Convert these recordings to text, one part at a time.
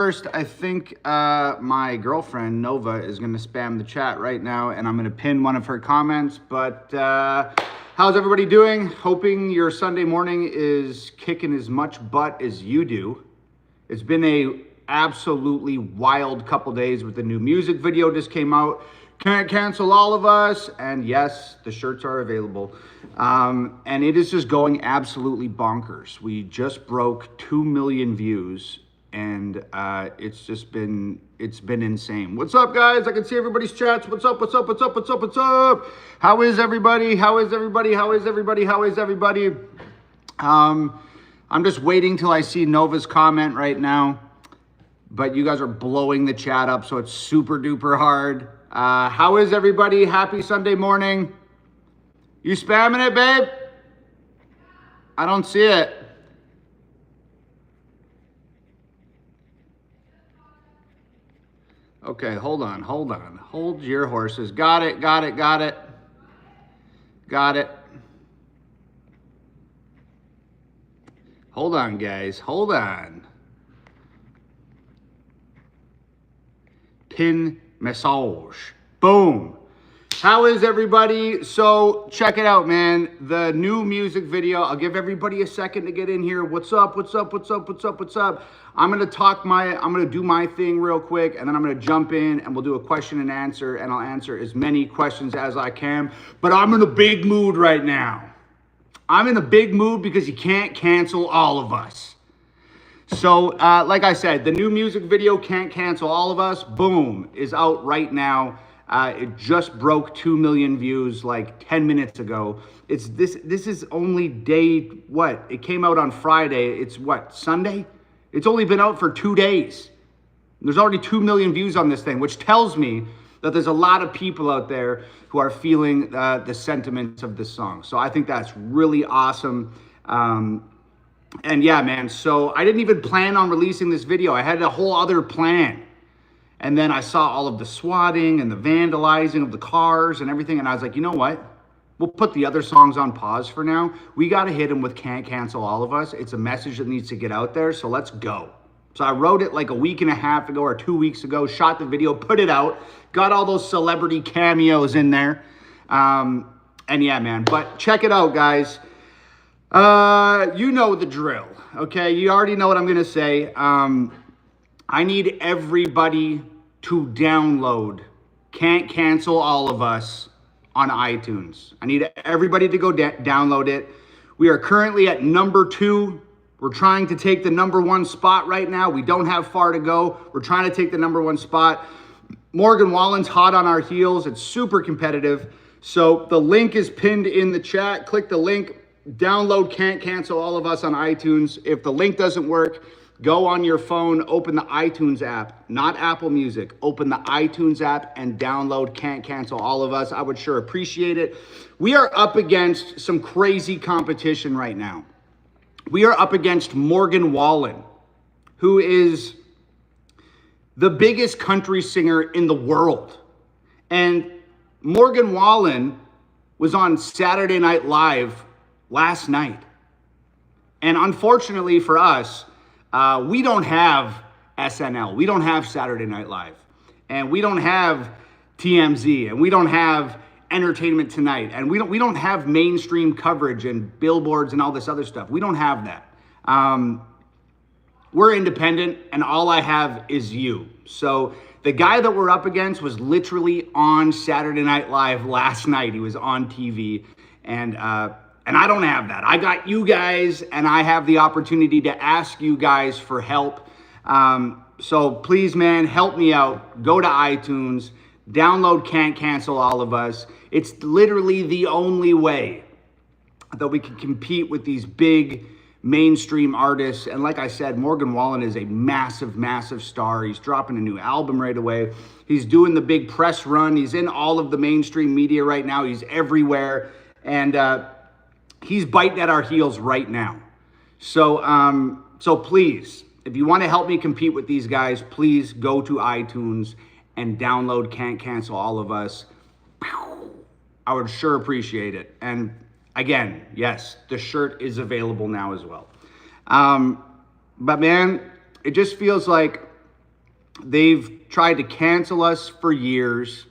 First, I think my girlfriend, Nova, is going to spam the chat right now, and I'm going to pin one of her comments. But how's everybody doing? Hoping your Sunday morning is kicking as much butt as you do. It's been a absolutely wild couple days with the new music video just came out. Can't cancel all of us. And yes, the shirts are available. And it is just going absolutely bonkers. We just broke 2 million views. And it's been insane. What's up, guys? I can see everybody's chats. What's up? How is everybody? I'm just waiting till I see Nova's comment right now, but you guys are blowing the chat up, so it's super duper hard. How is everybody? Happy Sunday morning. You spamming it, babe? I don't see it. Okay, hold on. Hold your horses. Got it. Hold on, guys. Hold on. Pin message. Boom. How is everybody? So check it out, man. The new music video. I'll give everybody a second to get in here. What's up? I'm gonna do my thing real quick, and then I'm gonna jump in and we'll do a question and answer, and I'll answer as many questions as I can. But I'm in a big mood right now. I'm in a big mood because you can't cancel all of us. So, like I said, the new music video, Can't Cancel All of Us, boom, is out right now. It just broke 2 million views like 10 minutes ago. This is only day, what? It came out on Friday. It's what, Sunday? It's only been out for 2 days. There's already 2 million views on this thing, which tells me that there's a lot of people out there who are feeling the sentiments of this song. So I think that's really awesome. And yeah, man, so I didn't even plan on releasing this video. I had a whole other plan. And then I saw all of the swatting and the vandalizing of the cars and everything. And I was like, you know what? We'll put the other songs on pause for now. We got to hit them with Can't Cancel All of Us. It's a message that needs to get out there. So let's go. So I wrote it like a week and a half ago or 2 weeks ago, shot the video, put it out, got all those celebrity cameos in there. And yeah, man, but check it out, guys. You know the drill, okay? You already know what I'm going to say. I need everybody to download Can't Cancel All of Us on iTunes. I need everybody to go download it. We are currently at number 2. We're trying to take the number 1 spot right now. We don't have far to go. We're trying to take the number 1 spot. Morgan Wallen's hot on our heels. It's super competitive. So the link is pinned in the chat. Click the link. Download Can't Cancel All of Us on iTunes. If the link doesn't work, go on your phone, open the iTunes app, not Apple Music. Open the iTunes app and download Can't Cancel All of Us. I would sure appreciate it. We are up against some crazy competition right now. We are up against Morgan Wallen, who is the biggest country singer in the world. And Morgan Wallen was on Saturday Night Live last night. And unfortunately for us, we don't have SNL. We don't have Saturday Night Live. And we don't have TMZ. And we don't have Entertainment Tonight. And we don't have mainstream coverage and billboards and all this other stuff. We don't have that. We're independent, and all I have is you. So the guy that we're up against was literally on Saturday Night Live last night. He was on TV. And I don't have that. I got you guys, and I have the opportunity to ask you guys for help. So please, man, help me out. Go to iTunes, download Can't Cancel All of Us. It's literally the only way that we can compete with these big mainstream artists. And like I said, Morgan Wallen is a massive, massive star. He's dropping a new album right away. He's doing the big press run. He's in all of the mainstream media right now. He's everywhere. And he's biting at our heels right now. So, so please, if you want to help me compete with these guys, please go to iTunes and download Can't Cancel All of Us. I would sure appreciate it. And again, yes, the shirt is available now as well. But man, it just feels like They've tried to cancel us for years.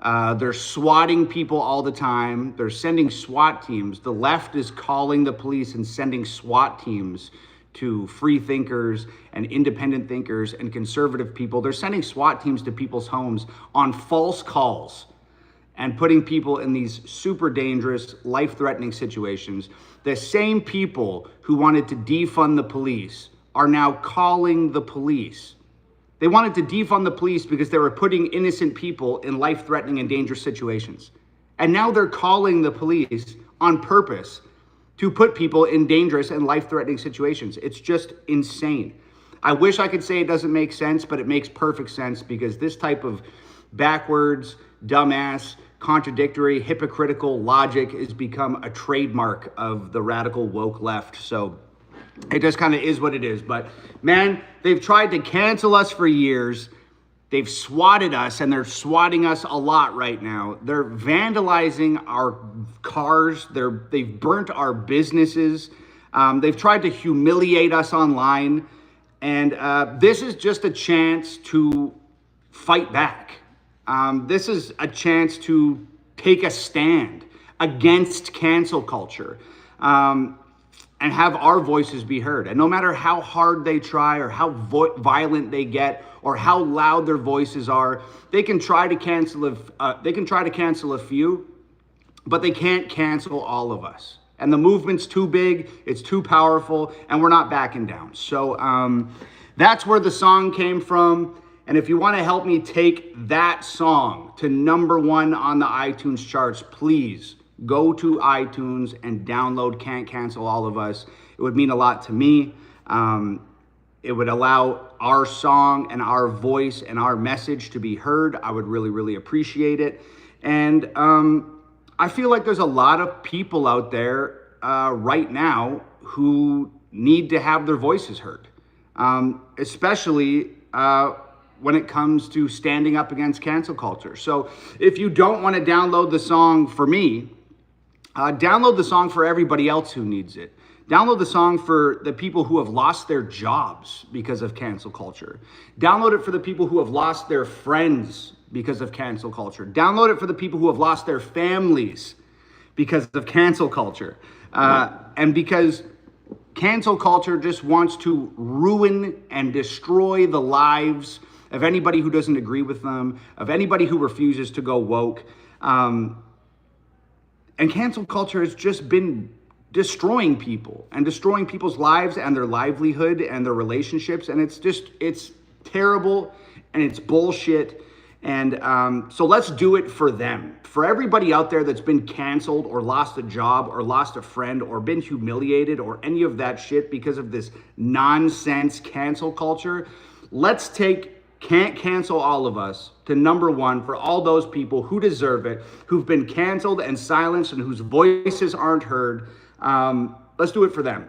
They're swatting people all the time. They're sending SWAT teams. The left is calling the police and sending SWAT teams to free thinkers and independent thinkers and conservative people. They're sending SWAT teams to people's homes on false calls and putting people in these super dangerous, life-threatening situations. The same people who wanted to defund the police are now calling the police. They wanted to defund the police because they were putting innocent people in life-threatening and dangerous situations. And now they're calling the police on purpose to put people in dangerous and life-threatening situations. It's just insane. I wish I could say it doesn't make sense, but it makes perfect sense because this type of backwards, dumbass, contradictory, hypocritical logic has become a trademark of the radical woke left. So it just kind of is what it is. But man, they've tried to cancel us for years. They've swatted us, and they're swatting us a lot right now. They're vandalizing our cars. They've burnt our businesses. They've tried to humiliate us online. And this is just a chance to fight back. This is a chance to take a stand against cancel culture. And have our voices be heard. And no matter how hard they try or how violent they get or how loud their voices are, they can try to cancel a few, but they can't cancel all of us. And the movement's too big, it's too powerful, and we're not backing down. So that's where the song came from. And if you want to help me take that song to #1 on the iTunes charts, please go to iTunes and download Can't Cancel All of Us. It would mean a lot to me. It would allow our song and our voice and our message to be heard. I would really, really appreciate it. And I feel like there's a lot of people out there right now who need to have their voices heard, especially when it comes to standing up against cancel culture. So if you don't want to download the song for me, download the song for everybody else who needs it. Download the song for the people who have lost their jobs because of cancel culture. Download it for the people who have lost their friends because of cancel culture. Download it for the people who have lost their families because of cancel culture. And because cancel culture just wants to ruin and destroy the lives of anybody who doesn't agree with them, of anybody who refuses to go woke. And cancel culture has just been destroying people and destroying people's lives and their livelihood and their relationships. And it's terrible and it's bullshit. And so let's do it for them. For everybody out there that's been canceled or lost a job or lost a friend or been humiliated or any of that shit because of this nonsense cancel culture, let's take Can't Cancel All of Us to #1 for all those people who deserve it, who've been canceled and silenced and whose voices aren't heard. Let's do it for them.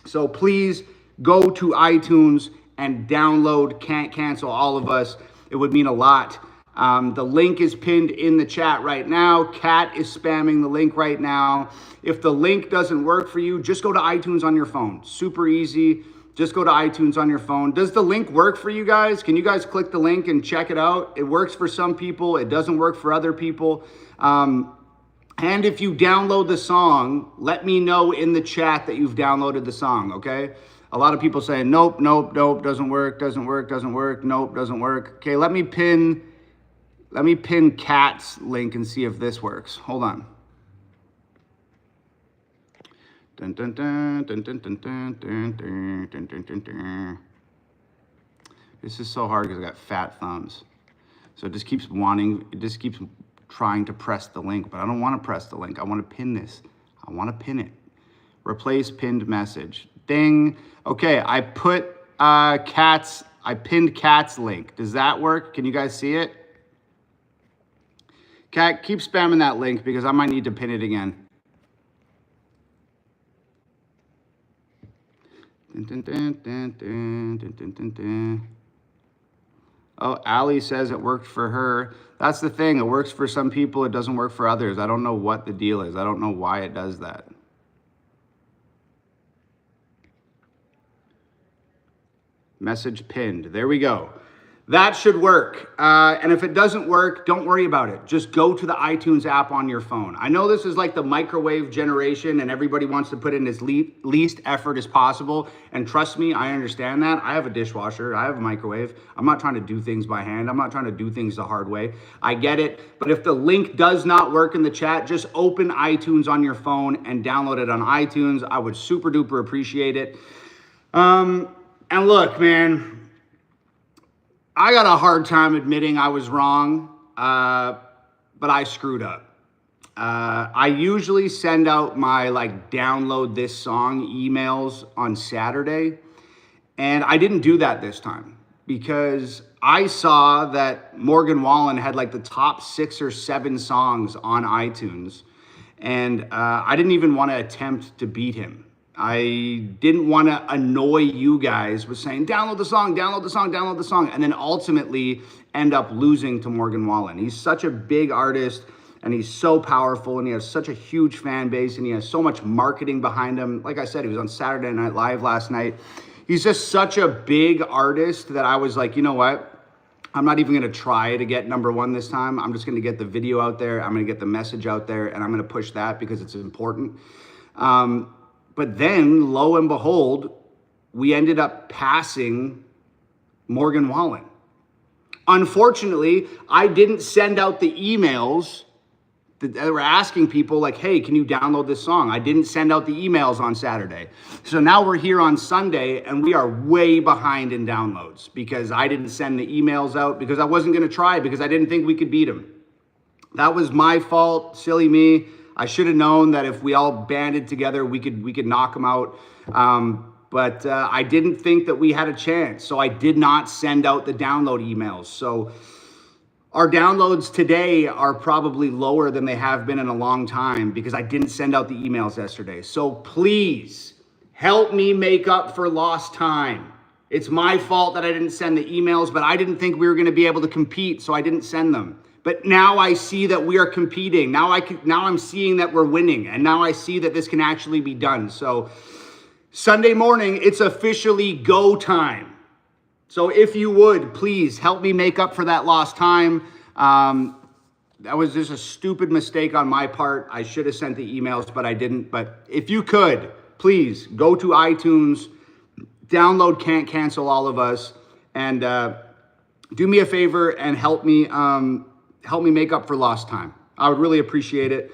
So please go to iTunes and download Can't Cancel All of Us. It would mean a lot. The link is pinned in the chat right now. Kat is spamming the link right now. If the link doesn't work for you, just go to iTunes on your phone. Super easy. Just go to iTunes on your phone. Does the link work for you guys? Can you guys click the link and check it out? It works for some people. It doesn't work for other people. And if you download the song, let me know in the chat that you've downloaded the song, okay? A lot of people saying, nope, nope, nope, doesn't work, doesn't work, doesn't work, nope, doesn't work. Okay, let me pin Kat's link and see if this works. Hold on. Dun, dun, dun, dun, dun, dun, dun, dun, dun, dun, dun, dun, dun. This is so hard because I got fat thumbs. So it just keeps trying to press the link, but I don't want to press the link. I want to pin this. I want to pin it. Replace pinned message. Ding. Okay, I pinned Kat's link. Does that work? Can you guys see it? Kat, keep spamming that link because I might need to pin it again. Dun, dun, dun, dun, dun, dun, dun, dun, dun. Oh, Allie says it worked for her. That's the thing. It works for some people. It doesn't work for others. I don't know what the deal is. I don't know why it does that. Message pinned. There we go. That should work. And if it doesn't work, don't worry about it. Just go to the iTunes app on your phone. I know this is like the microwave generation and everybody wants to put in as least effort as possible. And trust me, I understand that. I have a dishwasher. I have a microwave. I'm not trying to do things by hand. I'm not trying to do things the hard way. I get it. But if the link does not work in the chat, just open iTunes on your phone and download it on iTunes. I would super duper appreciate it. And look, man, I got a hard time admitting I was wrong, but I screwed up. I usually send out my download this song emails on Saturday, and I didn't do that this time because I saw that Morgan Wallen had the top 6 or 7 songs on iTunes, and I didn't even want to attempt to beat him. I didn't want to annoy you guys with saying, download the song, download the song, download the song, and then ultimately end up losing to Morgan Wallen. He's such a big artist, and he's so powerful, and he has such a huge fan base, and he has so much marketing behind him. Like I said, he was on Saturday Night Live last night. He's just such a big artist that I was like, you know what? I'm not even going to try to get #1 this time. I'm just going to get the video out there. I'm going to get the message out there, and I'm going to push that because it's important. But then, lo and behold, we ended up passing Morgan Wallen. Unfortunately, I didn't send out the emails that were asking people hey, can you download this song? I didn't send out the emails on Saturday. So now we're here on Sunday and we are way behind in downloads because I didn't send the emails out because I wasn't going to try because I didn't think we could beat him. That was my fault, silly me. I should have known that if we all banded together, we could knock them out. But I didn't think that we had a chance. So I did not send out the download emails. So our downloads today are probably lower than they have been in a long time because I didn't send out the emails yesterday. So please help me make up for lost time. It's my fault that I didn't send the emails, but I didn't think we were going to be able to compete, so I didn't send them. But now I see that we are competing. Now I'm seeing that we're winning. And now I see that this can actually be done. So Sunday morning, it's officially go time. So if you would, please help me make up for that lost time. That was just a stupid mistake on my part. I should have sent the emails, but I didn't. But if you could, please go to iTunes, download Can't Cancel All of Us, and do me a favor and help me make up for lost time. I would really appreciate it.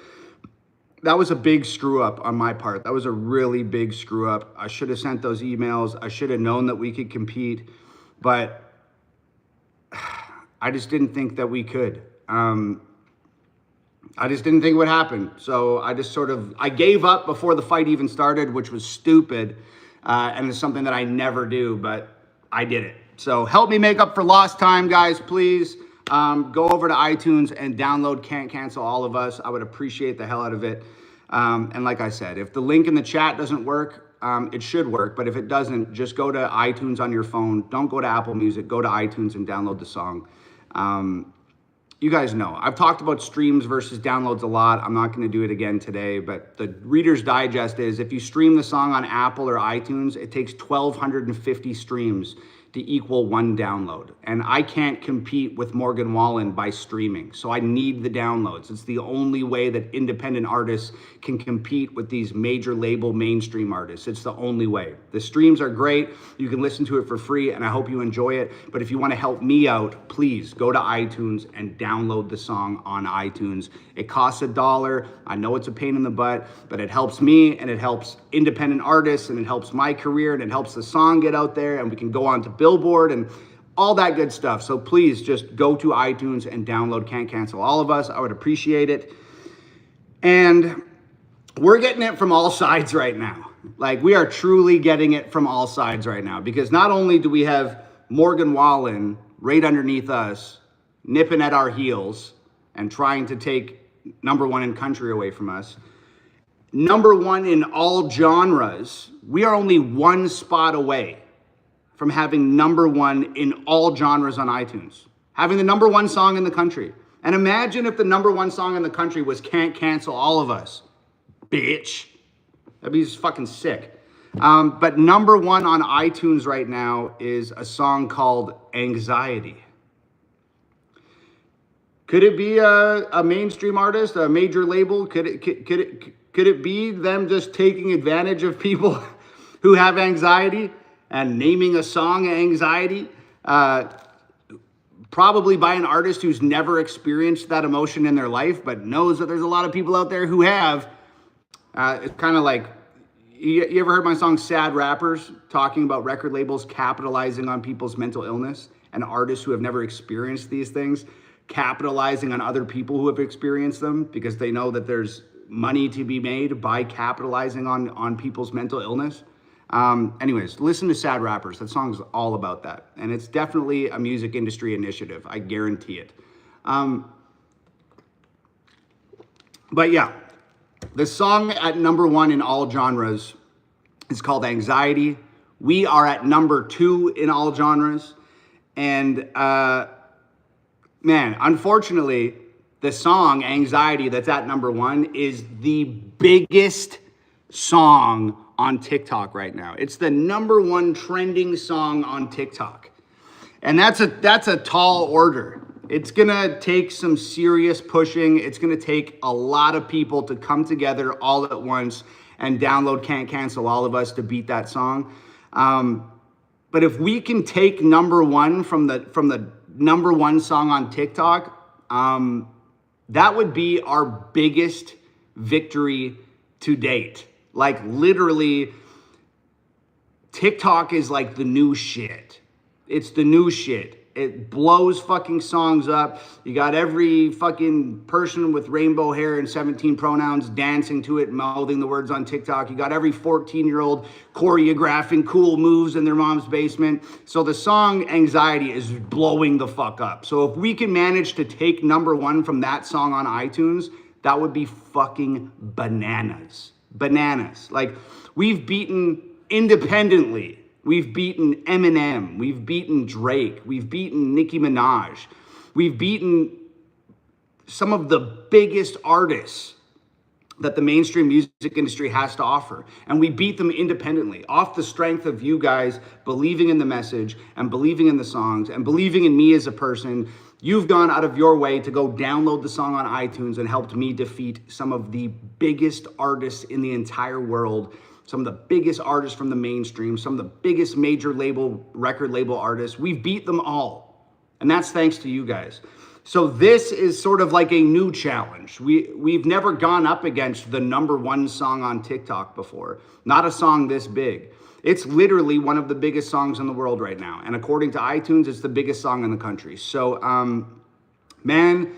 That was a big screw up on my part. That was a really big screw up. I should have sent those emails. I should have known that we could compete, but I just didn't think that we could. I just didn't think it would happen. So I gave up before the fight even started, which was stupid. And it's something that I never do, but I did it. So help me make up for lost time, guys, please. Go over to iTunes and download Can't Cancel All of Us. I would appreciate the hell out of it. And like I said, if the link in the chat doesn't work, it should work. But if it doesn't, just go to iTunes on your phone. Don't go to Apple Music. Go to iTunes and download the song. You guys know, I've talked about streams versus downloads a lot. I'm not going to do it again today, but the Reader's Digest is if you stream the song on Apple or iTunes, it takes 1,250 streams to equal 1 download. And I can't compete with Morgan Wallen by streaming. So I need the downloads. It's the only way that independent artists can compete with these major label mainstream artists. It's the only way. The streams are great. You can listen to it for free and I hope you enjoy it. But if you want to help me out, please go to iTunes and download the song on iTunes. It costs $1. I know it's a pain in the butt, but it helps me and it helps independent artists and it helps my career and it helps the song get out there and we can go on to Billboard and all that good stuff. So please just go to iTunes and download Can't Cancel All of Us. I would appreciate it. And we're getting it from all sides right now. Like we are truly getting it from all sides right now because not only do we have Morgan Wallen right underneath us, nipping at our heels and trying to take #1 in country away from us, #1 in all genres, we are only 1 spot away from having #1 in all genres on iTunes, having the #1 song in the country. And imagine if the #1 song in the country was Can't Cancel All of Us, bitch. That'd be just fucking sick. But number one on iTunes right now is a song called Anxiety. Could it be a mainstream artist, a major label? Could it be them just taking advantage of people who have anxiety and naming a song Anxiety? Probably by an artist who's never experienced that emotion in their life, but knows that there's a lot of people out there who have. It's kind of like, you ever heard my song Sad Rappers, talking about record labels capitalizing on people's mental illness and artists who have never experienced these things capitalizing on other people who have experienced them because they know that there's money to be made by capitalizing on people's mental illness. Anyways, listen to Sad Rappers. That song's all about that. And it's definitely a music industry initiative. I guarantee it. But yeah, the song at number one in all genres is called Anxiety. We are at number two in all genres. And, man, unfortunately, the song Anxiety that's at number one is the biggest song on TikTok right now. It's the number one trending song on TikTok. And that's a tall order. It's gonna take some serious pushing. It's gonna take a lot of people to come together all at once and download Can't Cancel All of Us to beat that song. But if we can take number one from the number one song on TikTok, that would be our biggest victory to date. Like literally, TikTok is like the new shit. It's the new shit. It blows fucking songs up. You got every fucking person with rainbow hair and 17 pronouns dancing to it, mouthing the words on TikTok. You got every 14-year-old choreographing cool moves in their mom's basement. So the song Anxiety is blowing the fuck up. So if we can manage to take number one from that song on iTunes, that would be fucking bananas. Bananas. Like, we've beaten independently. We've beaten Eminem. We've beaten Drake. We've beaten Nicki Minaj. We've beaten some of the biggest artists that the mainstream music industry has to offer. And we beat them independently off the strength of you guys believing in the message and believing in the songs and believing in me as a person. You've gone out of your way to go download the song on iTunes and helped me defeat some of the biggest artists in the entire world, some of the biggest artists from the mainstream, some of the biggest major record label artists. We've beat them all. And that's thanks to you guys. So this is sort of like a new challenge. We've never gone up against the number one song on TikTok before. Not a song this big. It's literally one of the biggest songs in the world right now. And according to iTunes, it's the biggest song in the country. So, man,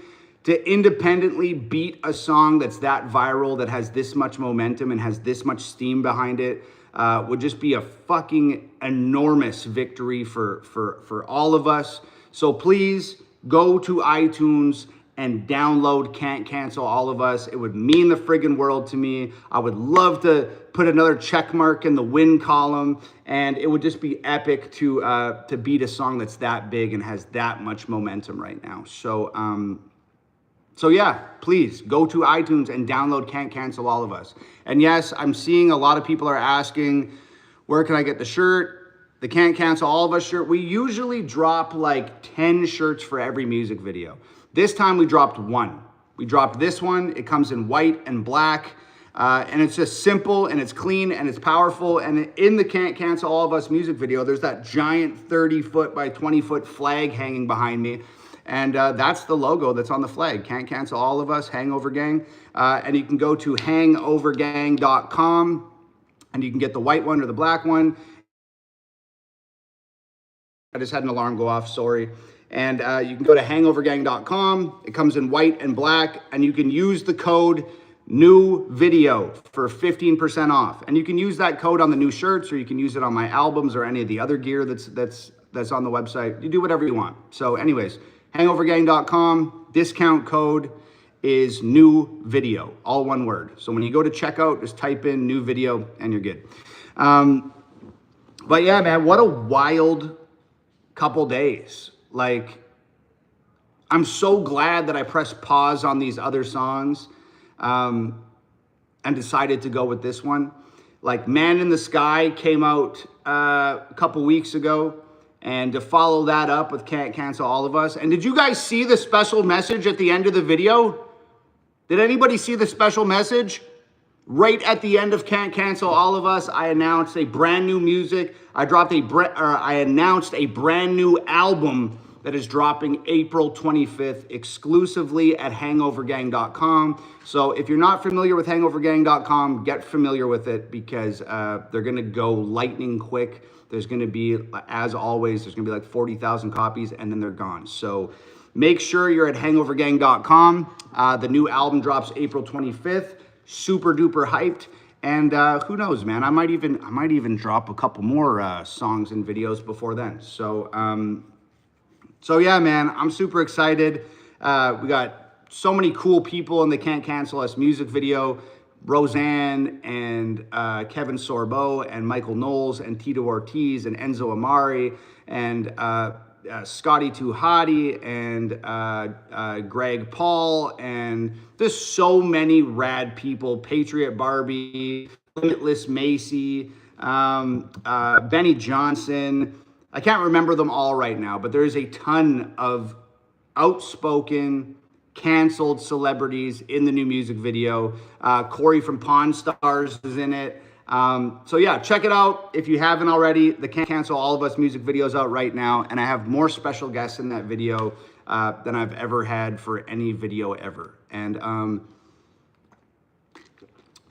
to independently beat a song that's that viral, that has this much momentum and has this much steam behind it, would just be a fucking enormous victory for all of us. So please go to iTunes and download Can't Cancel All of Us. It would mean the friggin' world to me. I would love to put another check mark in the win column, and it would just be epic to beat a song that's that big and has that much momentum right now. So yeah, please go to iTunes and download Can't Cancel All of Us. And yes, I'm seeing a lot of people are asking, where can I get the shirt? The Can't Cancel All of Us shirt. We usually drop like 10 shirts for every music video. This time we dropped one. We dropped this one. It comes in white and black. And it's just simple and it's clean and it's powerful. And in the Can't Cancel All of Us music video, there's that giant 30-foot by 20-foot flag hanging behind me. And that's the logo that's on the flag. Can't Cancel All of Us, Hangover Gang. And you can go to hangovergang.com and you can get the white one or the black one. I just had an alarm go off, sorry. And you can go to hangovergang.com. It comes in white and black, and you can use the code new video for 15% off. And you can use that code on the new shirts, or you can use it on my albums or any of the other gear that's on the website. You do whatever you want. So anyways, hangovergang.com, discount code is new video, all one word. So when you go to checkout, just type in new video and you're good. But yeah, man, what a wild couple days. Like, I'm so glad that I pressed pause on these other songs and decided to go with this one. Like Man in the Sky came out a couple weeks ago. And to follow that up with Can't Cancel All of Us. And did you guys see the special message at the end of the video? Did anybody see the special message? Right at the end of Can't Cancel All of Us, I announced a brand new music. I announced a brand new album that is dropping April 25th exclusively at hangovergang.com. So if you're not familiar with hangovergang.com, get familiar with it because they're going to go lightning quick. There's going to be, as always, there's going to be like 40,000 copies and then they're gone. So make sure you're at hangovergang.com. The new album drops April 25th. Super duper hyped. And who knows, man? I might even drop a couple more songs and videos before then. So yeah, man, I'm super excited. We got so many cool people in the Can't Cancel Us music video. Roseanne and Kevin Sorbo and Michael Knowles and Tito Ortiz and Enzo Amari and Scotty Too Hottie and Greg Paul and just so many rad people. Patriot Barbie, Limitless Macy, Benny Johnson. I can't remember them all right now, but there is a ton of outspoken, canceled celebrities in the new music video. Corey from Pawn Stars is in it. So yeah, check it out if you haven't already. The Can't Cancel All of Us music video is out right now, and I have more special guests in that video than I've ever had for any video ever. And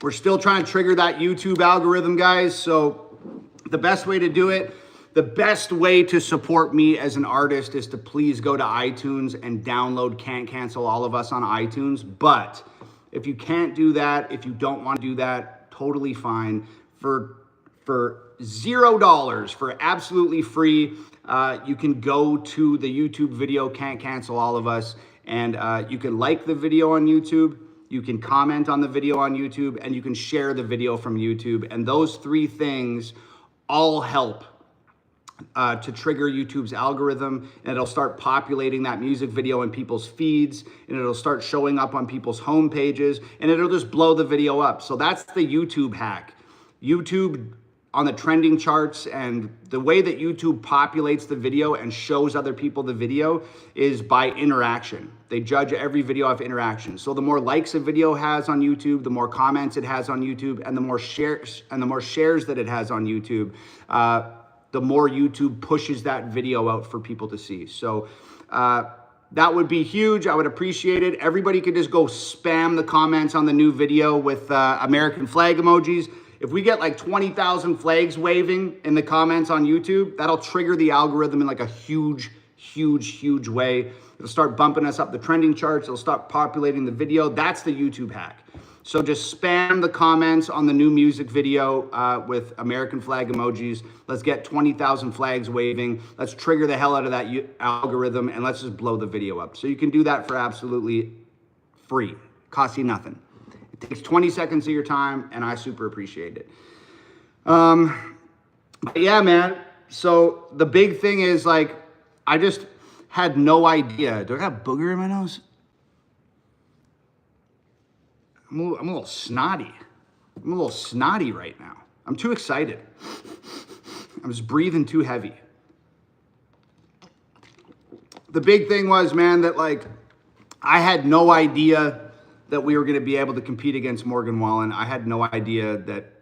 we're still trying to trigger that YouTube algorithm, guys. So the best way to do it, the best way to support me as an artist is to please go to iTunes and download Can't Cancel All of Us on iTunes. But if you can't do that, if you don't want to do that, totally fine. For $0, for absolutely free, you can go to the YouTube video Can't Cancel All of Us, and you can like the video on YouTube, you can comment on the video on YouTube, and you can share the video from YouTube. And those three things all help to trigger YouTube's algorithm, and it'll start populating that music video in people's feeds, and it'll start showing up on people's home pages, and it'll just blow the video up. So that's the YouTube hack. YouTube on the trending charts, and the way that YouTube populates the video and shows other people the video is by interaction. They judge every video off interaction. So the more likes a video has on YouTube, the more comments it has on YouTube, and the more shares that it has on YouTube, the more YouTube pushes that video out for people to see. So that would be huge. I would appreciate it. Everybody could just go spam the comments on the new video with American flag emojis. If we get like 20,000 flags waving in the comments on YouTube, that'll trigger the algorithm in like a huge, huge, huge way. It'll start bumping us up the trending charts. It'll start populating the video. That's the YouTube hack. So just spam the comments on the new music video with American flag emojis. Let's get 20,000 flags waving. Let's trigger the hell out of that algorithm, and let's just blow the video up. So you can do that for absolutely free. Costs you nothing. It takes 20 seconds of your time, and I super appreciate it. But yeah, man. So the big thing is, like, I just had no idea. Do I got a booger in my nose? I'm a little snotty. I'm a little snotty right now. I'm too excited. I'm just breathing too heavy. The big thing was, man, that like I had no idea that we were going to be able to compete against Morgan Wallen. I had no idea that.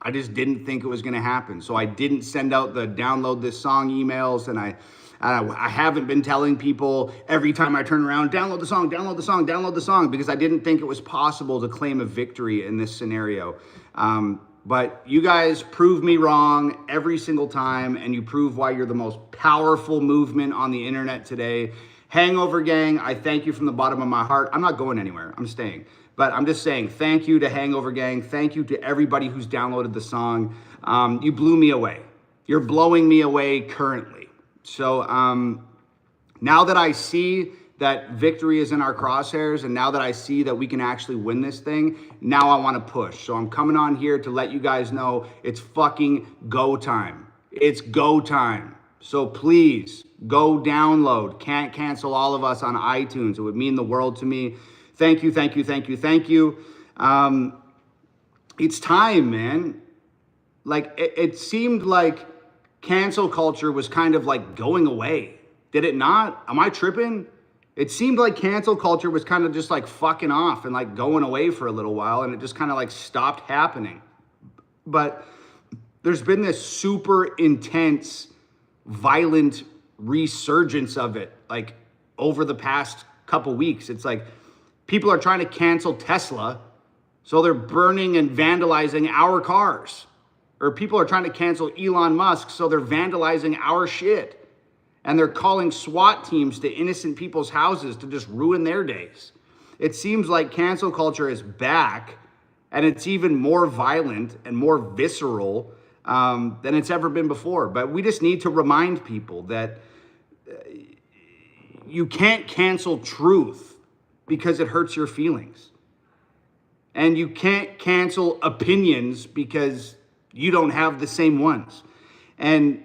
I just didn't think it was going to happen. So I didn't send out the download this song emails, and I haven't been telling people every time I turn around, download the song, download the song, download the song, because I didn't think it was possible to claim a victory in this scenario. But you guys prove me wrong every single time, and you prove why you're the most powerful movement on the internet today. Hangover Gang, I thank you from the bottom of my heart. I'm not going anywhere. I'm staying. But I'm just saying thank you to Hangover Gang. Thank you to everybody who's downloaded the song. You blew me away. You're blowing me away currently. So now that I see that victory is in our crosshairs, and now that I see that we can actually win this thing, now I want to push. So I'm coming on here to let you guys know it's fucking go time. It's go time. So please go download Can't Cancel All of Us on iTunes. It would mean the world to me. Thank you, thank you, thank you, thank you. it's time, man. Like, it seemed like cancel culture was kind of like going away. Did it not? Am I tripping? It seemed like cancel culture was kind of just like fucking off and like going away for a little while, and it just kind of like stopped happening. But there's been this super intense, violent resurgence of it, like over the past couple weeks. It's like people are trying to cancel Tesla, so they're burning and vandalizing our cars. Or people are trying to cancel Elon Musk, so they're vandalizing our shit. And they're calling SWAT teams to innocent people's houses to just ruin their days. It seems like cancel culture is back, and it's even more violent and more visceral than it's ever been before. But we just need to remind people that you can't cancel truth because it hurts your feelings. And you can't cancel opinions because you don't have the same ones. And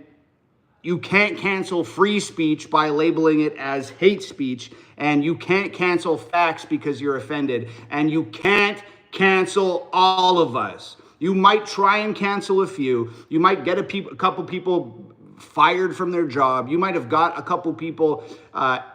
you can't cancel free speech by labeling it as hate speech. And you can't cancel facts because you're offended. And you can't cancel all of us. You might try and cancel a few. You might get a couple people fired from their job. You might have got a couple people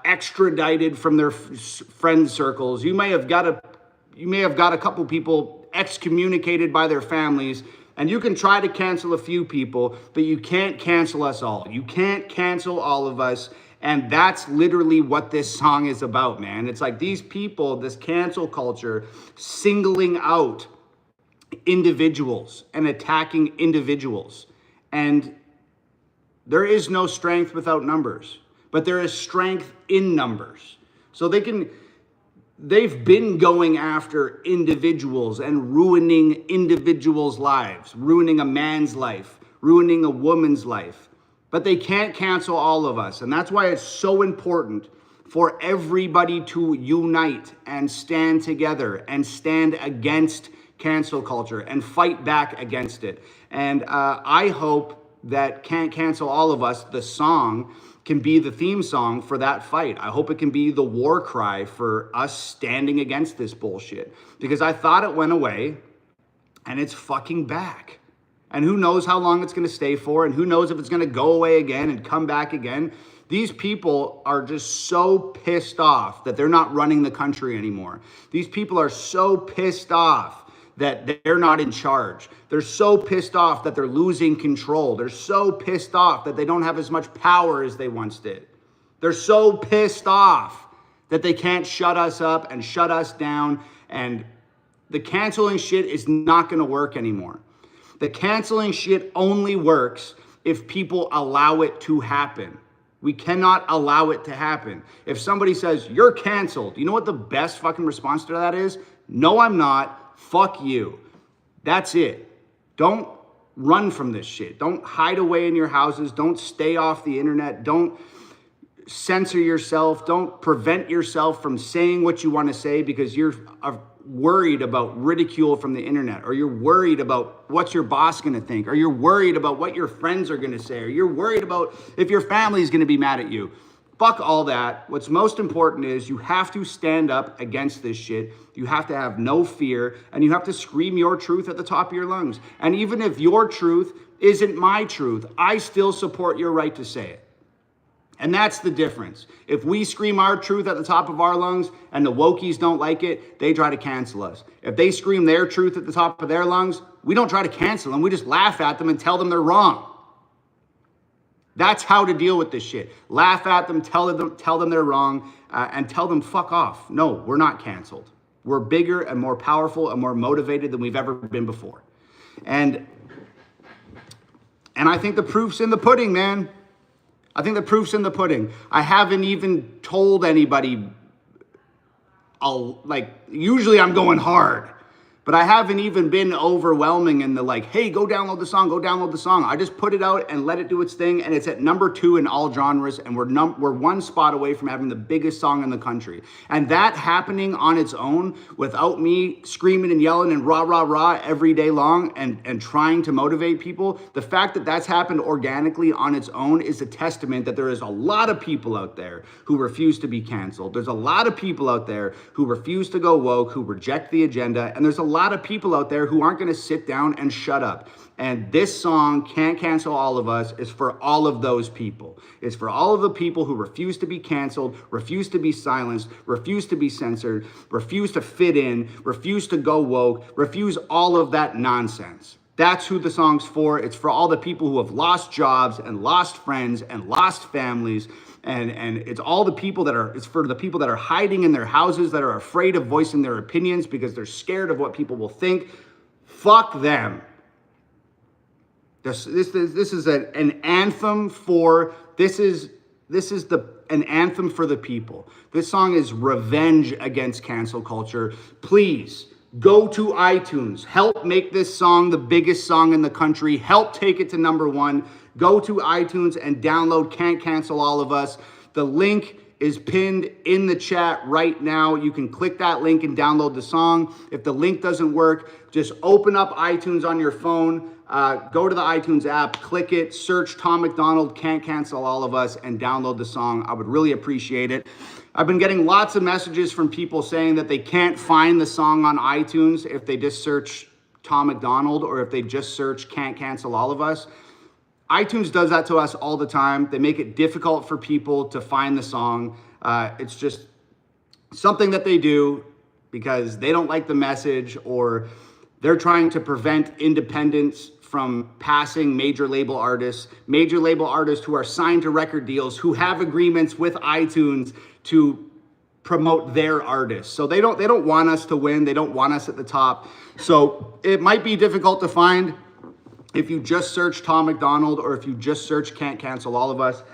extradited from their friend circles. You may have got a couple people excommunicated by their families. And you can try to cancel a few people, but you can't cancel us all. You can't cancel all of us. And that's literally what this song is about, man. It's like these people, this cancel culture, singling out individuals and attacking individuals. And there is no strength without numbers, but there is strength in numbers. So they've been going after individuals and ruining individuals' lives, ruining a man's life, ruining a woman's life. But they can't cancel all of us. And that's why it's so important for everybody to unite and stand together and stand against cancel culture and fight back against it. And I hope that Can't Cancel All of Us, the song, can be the theme song for that fight. I hope it can be the war cry for us standing against this bullshit. Because I thought it went away, and it's fucking back. And who knows how long it's going to stay for, and who knows if it's going to go away again and come back again. These people are just so pissed off that they're not running the country anymore. These people are so pissed off that they're not in charge. They're so pissed off that they're losing control. They're so pissed off that they don't have as much power as they once did. They're so pissed off that they can't shut us up and shut us down. And the canceling shit is not gonna work anymore. The canceling shit only works if people allow it to happen. We cannot allow it to happen. If somebody says, you're canceled, you know what the best fucking response to that is? No, I'm not. Fuck you. That's it. Don't run from this shit. Don't hide away in your houses. Don't stay off the internet. Don't censor yourself. Don't prevent yourself from saying what you want to say because you're worried about ridicule from the internet, or you're worried about what's your boss going to think, or you're worried about what your friends are going to say, or you're worried about if your family is going to be mad at you. Fuck all that. What's most important is you have to stand up against this shit. You have to have no fear, and you have to scream your truth at the top of your lungs. And even if your truth isn't my truth, I still support your right to say it. And that's the difference. If we scream our truth at the top of our lungs and the wokies don't like it, they try to cancel us. If they scream their truth at the top of their lungs, we don't try to cancel them. We just laugh at them and tell them they're wrong. That's how to deal with this shit. Laugh at them, tell them they're wrong, and tell them fuck off. No, we're not canceled. We're bigger and more powerful and more motivated than we've ever been before. And I think the proof's in the pudding, man. I think the proof's in the pudding. I haven't even told anybody, usually I'm going hard. But I haven't even been overwhelming in the hey, go download the song, go download the song. I just put it out and let it do its thing, and it's at number 2 in all genres, and we're one spot away from having the biggest song in the country. And that happening on its own, without me screaming and yelling and rah, rah, rah every day long and trying to motivate people, the fact that that's happened organically on its own is a testament that there is a lot of people out there who refuse to be canceled. There's a lot of people out there who refuse to go woke, who reject the agenda, and there's a lot lot of people out there who aren't going to sit down and shut up. And this song, Can't Cancel All of Us, is for all of those people. It's for all of the people who refuse to be canceled, refuse to be silenced, refuse to be censored, refuse to fit in, refuse to go woke, refuse all of that nonsense. That's who the song's for. It's for all the people who have lost jobs and lost friends and lost families. And it's all the people it's for the people that are hiding in their houses, that are afraid of voicing their opinions because they're scared of what people will think. Fuck them. This is an anthem for, an anthem for the people. This song is revenge against cancel culture. Please go to iTunes. Help make this song the biggest song in the country. Help take it to #1. Go to iTunes and download Can't Cancel All of Us. The link is pinned in the chat right now. You can click that link and download the song. If the link doesn't work, just open up iTunes on your phone. Go to the iTunes app, click it, search Tom MacDonald, Can't Cancel All of Us, and download the song. I would really appreciate it. I've been getting lots of messages from people saying that they can't find the song on iTunes if they just search Tom MacDonald or if they just search Can't Cancel All of Us. iTunes does that to us all the time. They make it difficult for people to find the song. It's just something that they do because they don't like the message, or they're trying to prevent independence from passing major label artists who are signed to record deals, who have agreements with iTunes to promote their artists. So they don't want us to win. They don't want us at the top. So it might be difficult to find if you just search Tom MacDonald or if you just search Can't Cancel All of Us.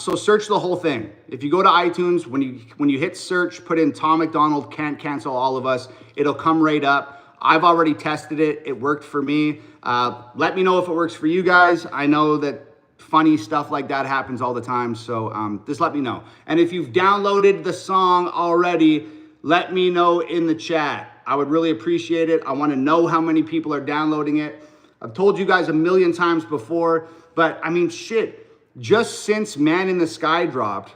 So search the whole thing. If you go to iTunes, when you hit search, put in Tom MacDonald, Can't Cancel All of Us, it'll come right up. I've already tested it. It worked for me. Let me know if it works for you guys. I know that funny stuff like that happens all the time. So just let me know. And if you've downloaded the song already, let me know in the chat. I would really appreciate it. I want to know how many people are downloading it. I've told you guys a million times before, but I mean, shit, just since Man in the Sky dropped,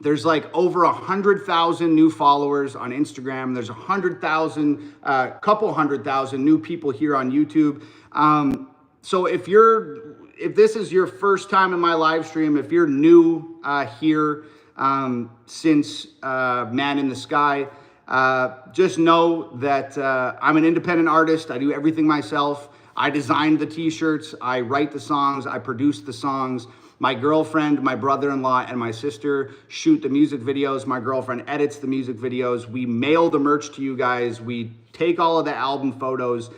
there's like over 100,000 new followers on Instagram. There's 100,000, couple 100,000 new people here on YouTube. So if this is your first time in my live stream, if you're new here since Man in the Sky, just know that I'm an independent artist. I do everything myself. I designed the t-shirts, I write the songs, I produce the songs. My girlfriend, my brother-in-law, and my sister shoot the music videos. My girlfriend edits the music videos. We mail the merch to you guys. We take all of the album photos.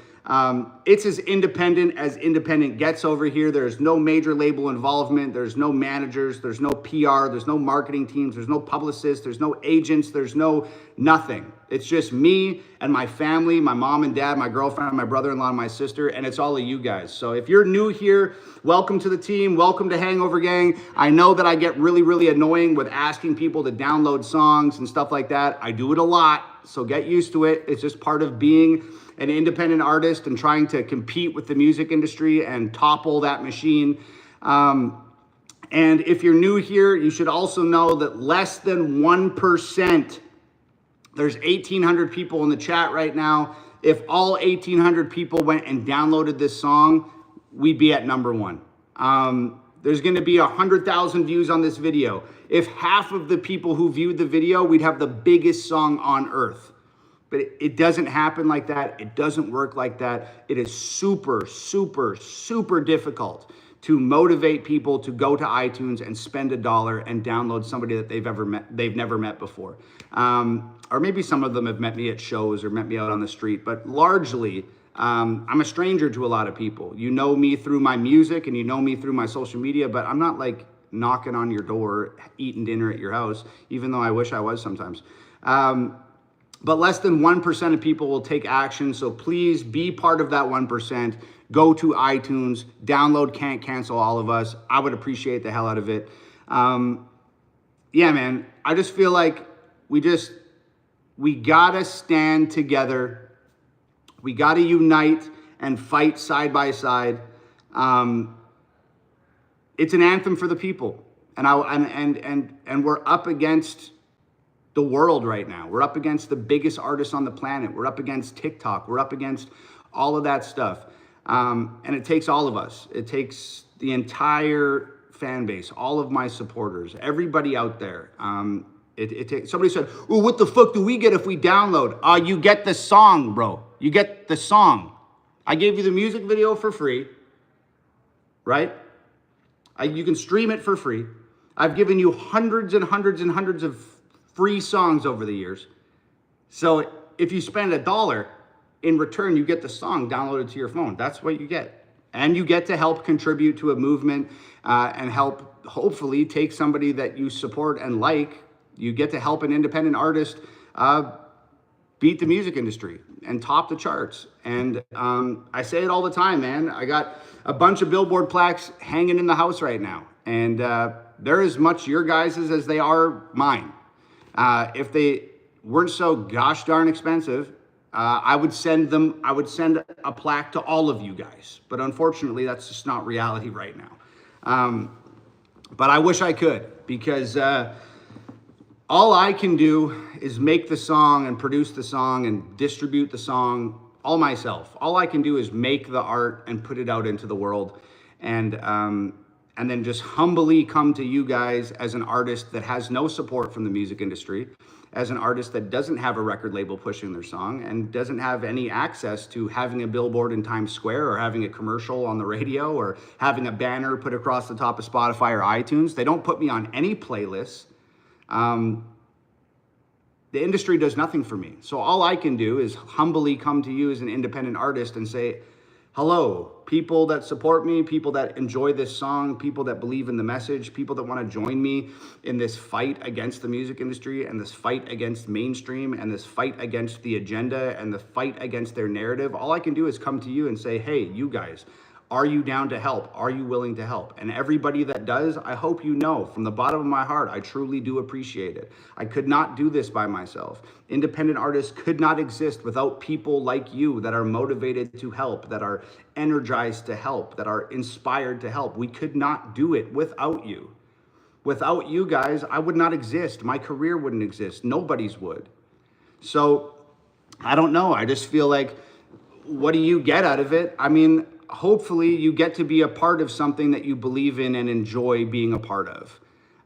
It's as independent gets over here. There's no major label involvement. There's no managers. There's no PR. There's no marketing teams. There's no publicists. There's no agents. There's no nothing. It's just me and my family, my mom and dad, my girlfriend, my brother-in-law, and my sister, and it's all of you guys. So if you're new here, welcome to the team. Welcome to Hangover Gang. I know that I get really, really annoying with asking people to download songs and stuff like that. I do it a lot, so get used to it. It's just part of being an independent artist and trying to compete with the music industry and topple that machine. And if you're new here, you should also know that less than 1%, there's 1,800 people in the chat right now. If all 1,800 people went and downloaded this song, we'd be at #1. There's gonna be 100,000 views on this video. If half of the people who viewed the video, we'd have the biggest song on earth. But it doesn't happen like that. It doesn't work like that. It is super, super, super difficult to motivate people to go to iTunes and spend $1 and download somebody that they've never met before. Or maybe some of them have met me at shows or met me out on the street, but largely, I'm a stranger to a lot of people. You know me through my music and you know me through my social media, but I'm not like knocking on your door, eating dinner at your house, even though I wish I was sometimes. But less than 1% of people will take action. So please be part of that 1%. Go to iTunes, download Can't Cancel All of Us. I would appreciate the hell out of it. Yeah, man, I just feel like we gotta stand together. We gotta unite and fight side by side. It's an anthem for the people. And we're up against the world right now. We're up against the biggest artists on the planet. We're up against TikTok. We're up against all of that stuff. And it takes all of us. It takes the entire fan base, all of my supporters, everybody out there. Somebody said, "Oh, what the fuck do we get if we download?" You get the song, bro. You get the song. I gave you the music video for free, right? You can stream it for free. I've given you hundreds and hundreds and hundreds of free songs over the years. So if you spend $1, in return, you get the song downloaded to your phone. That's what you get. And you get to help contribute to a movement and help hopefully take somebody that you support and like. You get to help an independent artist beat the music industry and top the charts. And I say it all the time, man. I got a bunch of billboard plaques hanging in the house right now. And they're as much your guys's as they are mine. If they weren't so gosh darn expensive, I would send a plaque to all of you guys. But unfortunately, that's just not reality right now. But I wish I could, because all I can do is make the song and produce the song and distribute the song all myself. All I can do is make the art and put it out into the world, and then just humbly come to you guys as an artist that has no support from the music industry, as an artist that doesn't have a record label pushing their song and doesn't have any access to having a billboard in Times Square or having a commercial on the radio or having a banner put across the top of Spotify or iTunes. They don't put me on any playlists. The industry does nothing for me. So all I can do is humbly come to you as an independent artist and say, hello, people that support me, people that enjoy this song, people that believe in the message, people that want to join me in this fight against the music industry and this fight against mainstream and this fight against the agenda and the fight against their narrative. All I can do is come to you and say, hey, you guys, are you down to help? Are you willing to help? And everybody that does, I hope you know from the bottom of my heart, I truly do appreciate it. I could not do this by myself. Independent artists could not exist without people like you that are motivated to help, that are energized to help, that are inspired to help. We could not do it without you. Without you guys, I would not exist. My career wouldn't exist. Nobody's would. So I don't know. I just feel like, what do you get out of it? I mean, hopefully you get to be a part of something that you believe in and enjoy being a part of.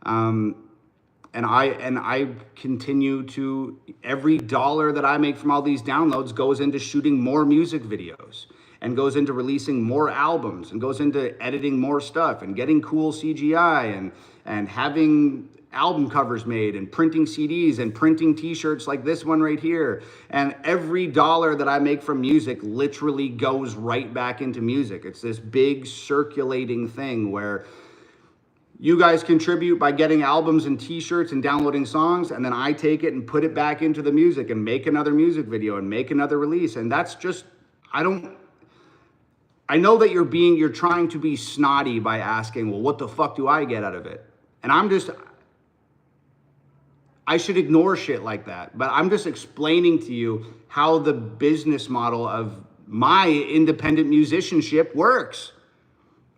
And I continue to, every dollar that I make from all these downloads goes into shooting more music videos and goes into releasing more albums and goes into editing more stuff and getting cool CGI and having album covers made and printing CDs and printing t-shirts like this one right here. And every dollar that I make from music literally goes right back into music. It's this big circulating thing where you guys contribute by getting albums and t-shirts and downloading songs, and then I take it and put it back into the music and make another music video and make another release. And that's just, I know that you're trying to be snotty by asking, well, what the fuck do I get out of it? And I should ignore shit like that, but I'm just explaining to you how the business model of my independent musicianship works.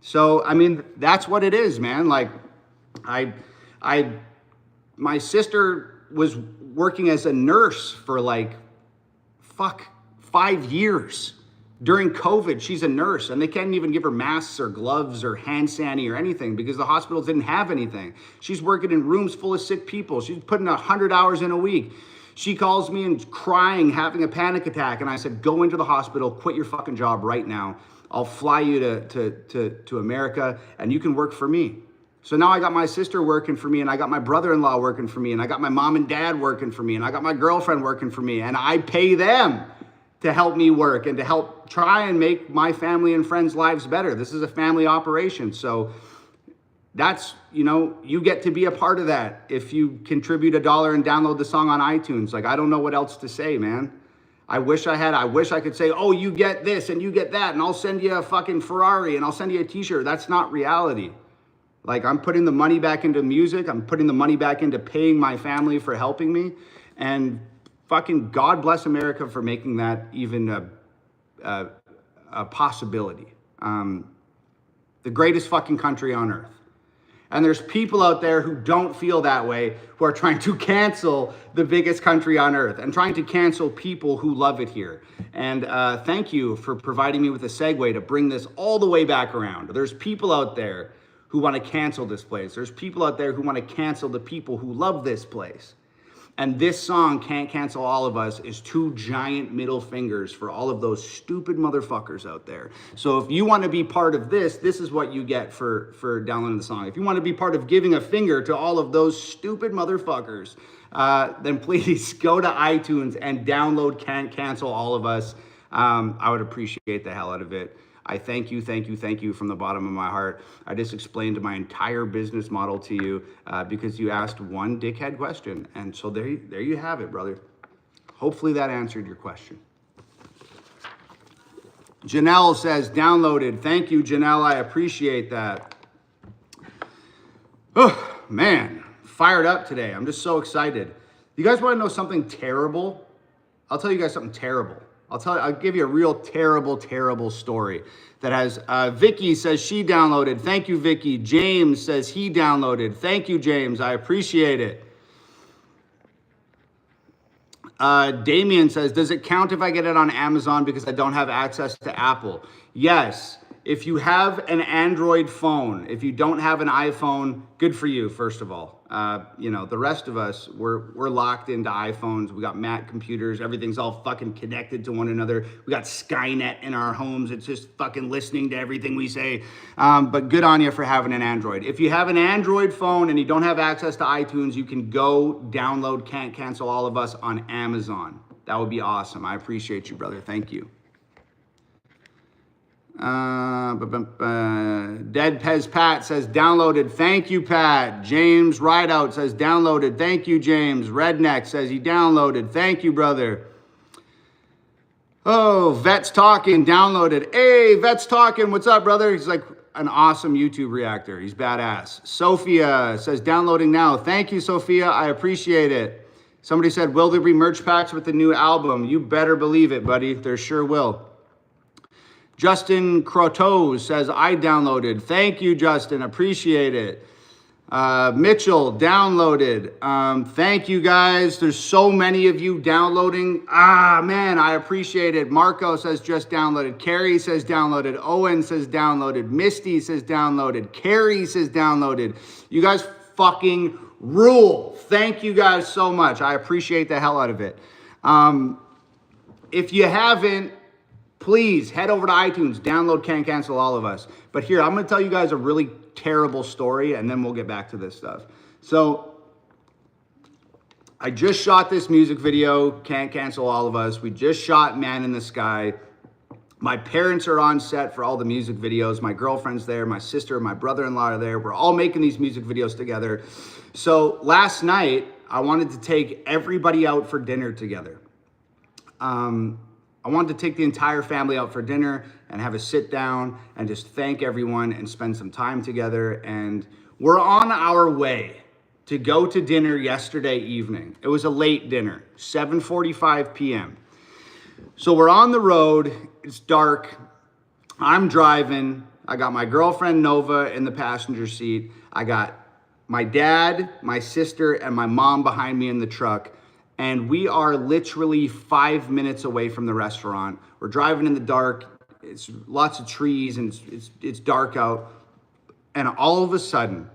So, I mean, that's what it is, man. Like, my sister was working as a nurse for 5 years. During COVID, she's a nurse, and they can't even give her masks or gloves or hand sani or anything because the hospitals didn't have anything. She's working in rooms full of sick people. She's putting 100 hours in a week. She calls me and crying, having a panic attack, and I said, go into the hospital, quit your fucking job right now. I'll fly you to America, and you can work for me. So now I got my sister working for me, and I got my brother-in-law working for me, and I got my mom and dad working for me, and I got my girlfriend working for me, and I pay them to help me work and to help try and make my family and friends' lives better. This is a family operation. So that's, you get to be a part of that if you contribute $1 and download the song on iTunes. Like, I don't know what else to say, man. I wish I could say, oh, you get this and you get that, and I'll send you a fucking Ferrari and I'll send you a t-shirt. That's not reality. Like, I'm putting the money back into music. I'm putting the money back into paying my family for helping me. And fucking God bless America for making that even a possibility. The greatest fucking country on earth. And there's people out there who don't feel that way, who are trying to cancel the biggest country on earth and trying to cancel people who love it here. And thank you for providing me with a segue to bring this all the way back around. There's people out there who want to cancel this place. There's people out there who want to cancel the people who love this place. And this song, Can't Cancel All of Us, is two giant middle fingers for all of those stupid motherfuckers out there. So if you want to be part of this, this is what you get for downloading the song. If you want to be part of giving a finger to all of those stupid motherfuckers, then please go to iTunes and download Can't Cancel All of Us. I would appreciate the hell out of it. I thank you from the bottom of my heart. I just explained my entire business model to you because you asked one dickhead question. And so there you have it, brother. Hopefully that answered your question. Janelle says, downloaded. Thank you, Janelle. I appreciate that. Oh, man, fired up today. I'm just so excited. You guys want to know something terrible? I'll tell you guys something terrible. I'll give you a real terrible story that has, Vicky says she downloaded. Thank you, Vicky. James says he downloaded. Thank you, James. I appreciate it. Damien says, does it count if I get it on Amazon because I don't have access to Apple? Yes. If you have an Android phone, if you don't have an iPhone, good for you, first of all. You know, the rest of us, we're locked into iPhones. We got Mac computers. Everything's all fucking connected to one another. We got Skynet in our homes. It's just fucking listening to everything we say. But good on you for having an Android. If you have an Android phone and you don't have access to iTunes, you can go download Can't Cancel All of Us on Amazon. That would be awesome. I appreciate you, brother. Thank you. Dead Pez Pat says downloaded. Thank you, Pat. James Rideout says downloaded. Thank you, James. Redneck says he downloaded. Thank you, brother. Oh, Vet's Talking downloaded. Hey, Vet's Talking. What's up, brother? He's like an awesome YouTube reactor. He's badass. Sophia says downloading now. Thank you, Sophia. I appreciate it. Somebody said, will there be merch packs with the new album? You better believe it, buddy. There sure will. Justin Croteau says, I downloaded. Thank you, Justin. Appreciate it. Mitchell downloaded. Thank you, guys. There's so many of you downloading. Man, I appreciate it. Marco says just downloaded. Carrie says downloaded. Owen says downloaded. Misty says downloaded. Carrie says downloaded. You guys fucking rule. Thank you guys so much. I appreciate the hell out of it. If you haven't, please head over to iTunes, download Can't Cancel All of Us. But here, I'm going to tell you guys a really terrible story, and then we'll get back to this stuff. So, I just shot this music video, Can't Cancel All of Us. We just shot Man in the Sky. My parents are on set for all the music videos. My girlfriend's there, my sister, my brother-in-law are there. We're all making these music videos together. So, last night, I wanted to take everybody out for dinner together. I wanted to take the entire family out for dinner and have a sit down and just thank everyone and spend some time together. And we're on our way to go to dinner yesterday evening. It was a late dinner, 7:45 p.m. So we're on the road. It's dark. I'm driving. I got my girlfriend Nova in the passenger seat. I got my dad, my sister, and my mom behind me in the truck. And we are literally 5 minutes away from the restaurant. We're driving in the dark. It's lots of trees and it's dark out. And all of a sudden,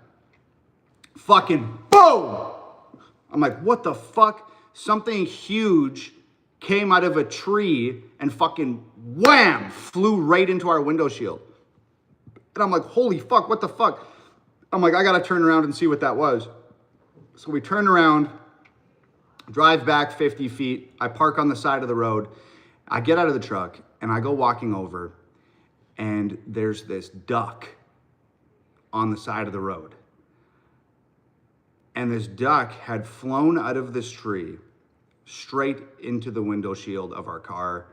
fucking boom! I'm like, what the fuck? Something huge came out of a tree and fucking wham! Flew right into our window shield. And I'm like, holy fuck, what the fuck? I'm like, I gotta turn around and see what that was. So we turn around, drive back 50 feet. I park on the side of the road. I get out of the truck and I go walking over and there's this duck on the side of the road. And this duck had flown out of this tree straight into the window shield of our car.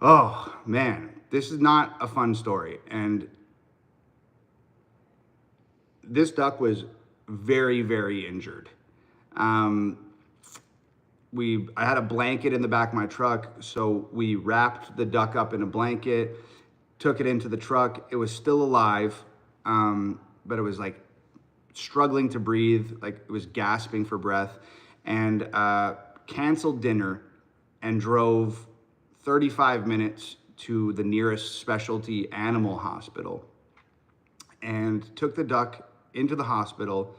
Oh man, this is not a fun story. And this duck was very, very injured. I had a blanket in the back of my truck, so we wrapped the duck up in a blanket, took it into the truck. It was still alive. but it was like struggling to breathe, like it was gasping for breath, and canceled dinner and drove 35 minutes to the nearest specialty animal hospital and took the duck into the hospital.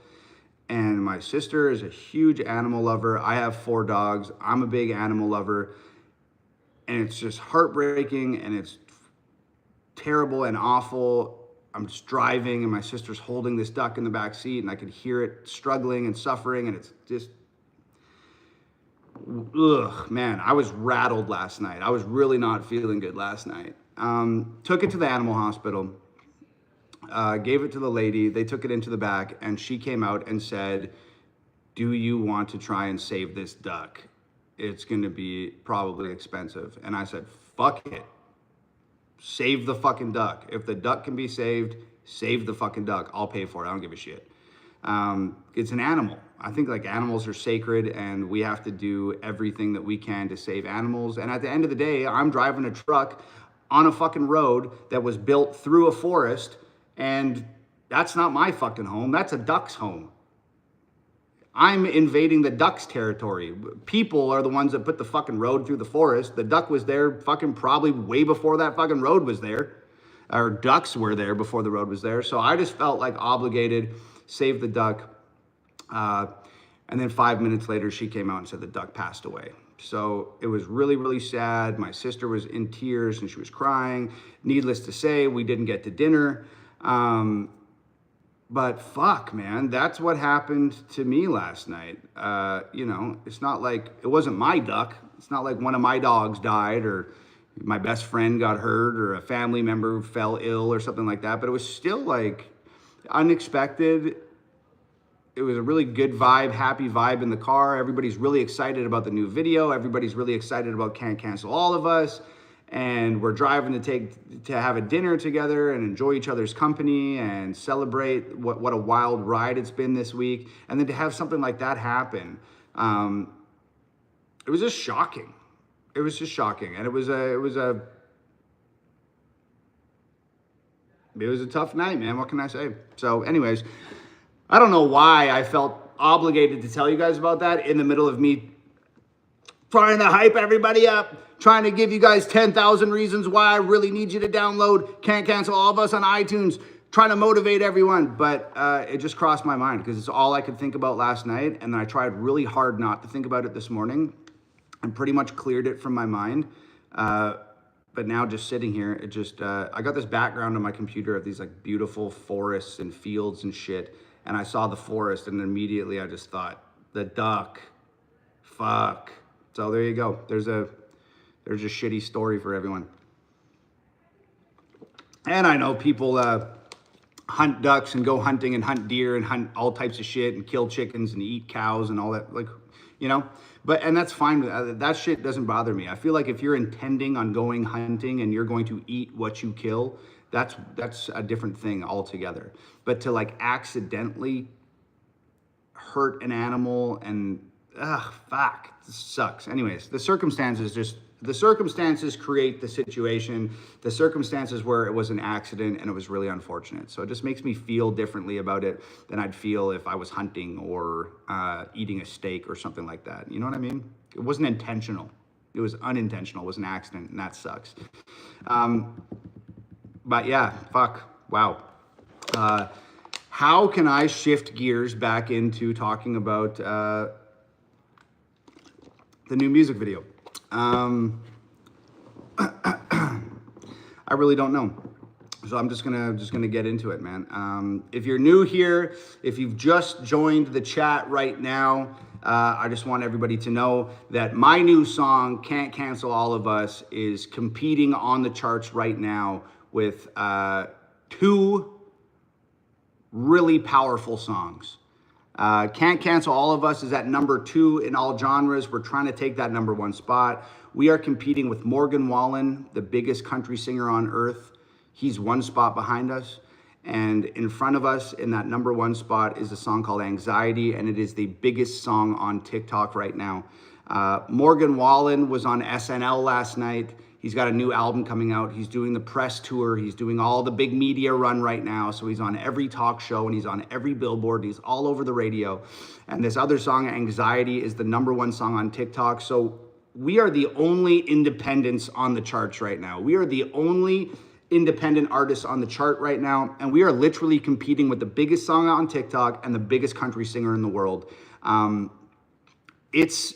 And my sister is a huge animal lover. I have 4 dogs. I'm a big animal lover. And it's just heartbreaking and it's terrible and awful. I'm just driving and my sister's holding this duck in the back seat and I could hear it struggling and suffering, and it's just, ugh, man, I was rattled last night. I was really not feeling good last night. Took it to the animal hospital. Gave it to the lady. They took it into the back and she came out and said, do you want to try and save this duck? It's going to be probably expensive. And I said, fuck it. Save the fucking duck. If the duck can be saved, save the fucking duck. I'll pay for it. I don't give a shit. It's an animal. I think like animals are sacred and we have to do everything that we can to save animals. And at the end of the day, I'm driving a truck on a fucking road that was built through a forest. And that's not my fucking home. That's a duck's home. I'm invading the duck's territory. People are the ones that put the fucking road through the forest. The duck was there fucking probably way before that fucking road was there. Or ducks were there before the road was there. So I just felt like obligated, save the duck. And then 5 minutes later, she came out and said the duck passed away. So it was really, really sad. My sister was in tears and she was crying. Needless to say, we didn't get to dinner. But fuck, man, that's what happened to me last night. You know, it's not like, it wasn't my duck. It's not like one of my dogs died or my best friend got hurt or a family member fell ill or something like that. But it was still like unexpected. It was a really good vibe, happy vibe in the car. Everybody's really excited about the new video. Everybody's really excited about Can't Cancel All of Us. And we're driving to have a dinner together and enjoy each other's company and celebrate what a wild ride it's been this week. And then to have something like that happen, it was just shocking. It was just shocking. And it was a tough night, man. What can I say? So anyways, I don't know why I felt obligated to tell you guys about that in the middle of me trying to hype everybody up, trying to give you guys 10,000 reasons why I really need you to download Can't Cancel All of Us on iTunes, trying to motivate everyone. But it just crossed my mind because it's all I could think about last night. And then I tried really hard not to think about it this morning and pretty much cleared it from my mind. But now just sitting here, it just, I got this background on my computer of these like beautiful forests and fields and shit. And I saw the forest and immediately I just thought, the duck, fuck. So there you go. There's a shitty story for everyone. And I know people hunt ducks and go hunting and hunt deer and hunt all types of shit and kill chickens and eat cows and all that, like, you know, and that's fine. That shit doesn't bother me. I feel like if you're intending on going hunting and you're going to eat what you kill, that's a different thing altogether. But to like accidentally hurt an animal and fuck, this sucks. Anyways, the circumstances create the situation, the circumstances where it was an accident and it was really unfortunate. So it just makes me feel differently about it than I'd feel if I was hunting or eating a steak or something like that. You know what I mean? It wasn't intentional. It was unintentional. It was an accident, and that sucks. But yeah, fuck, wow. How can I shift gears back into talking about the new music video? I really don't know. So I'm just gonna get into it, man. If you're new here, if you've just joined the chat right now, I just want everybody to know that my new song, Can't Cancel All of Us, is competing on the charts right now with two really powerful songs. Can't Cancel All of Us is at number 2 in all genres. We're trying to take that number 1 spot. We are competing with Morgan Wallen, the biggest country singer on earth. He's 1 spot behind us. And in front of us in that number 1 spot is a song called Anxiety, and it is the biggest song on TikTok right now. Morgan Wallen was on SNL last night. He's got a new album coming out. He's doing the press tour. He's doing all the big media run right now. So he's on every talk show and he's on every billboard. He's all over the radio. And this other song, Anxiety, is the #1 song on TikTok. So we are the only independents on the charts right now. We are the only independent artists on the chart right now. And we are literally competing with the biggest song on TikTok and the biggest country singer in the world. It's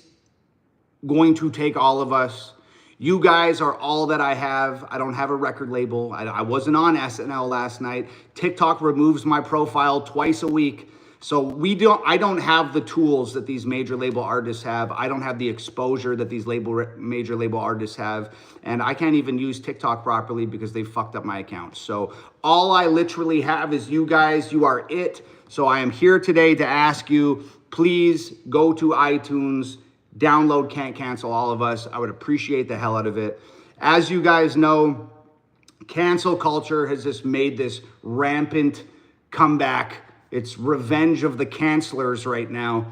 going to take all of us. You guys are all that I have. I don't have a record label. I wasn't on SNL last night. TikTok removes my profile twice a week. So I don't have the tools that these major label artists have. I don't have the exposure that these major label artists have. And I can't even use TikTok properly because they fucked up my account. So all I literally have is you guys. You are it. So I am here today to ask you, please go to iTunes, download Can't Cancel All of Us. I would appreciate the hell out of it. As you guys know, cancel culture has just made this rampant comeback. It's revenge of the cancelers right now.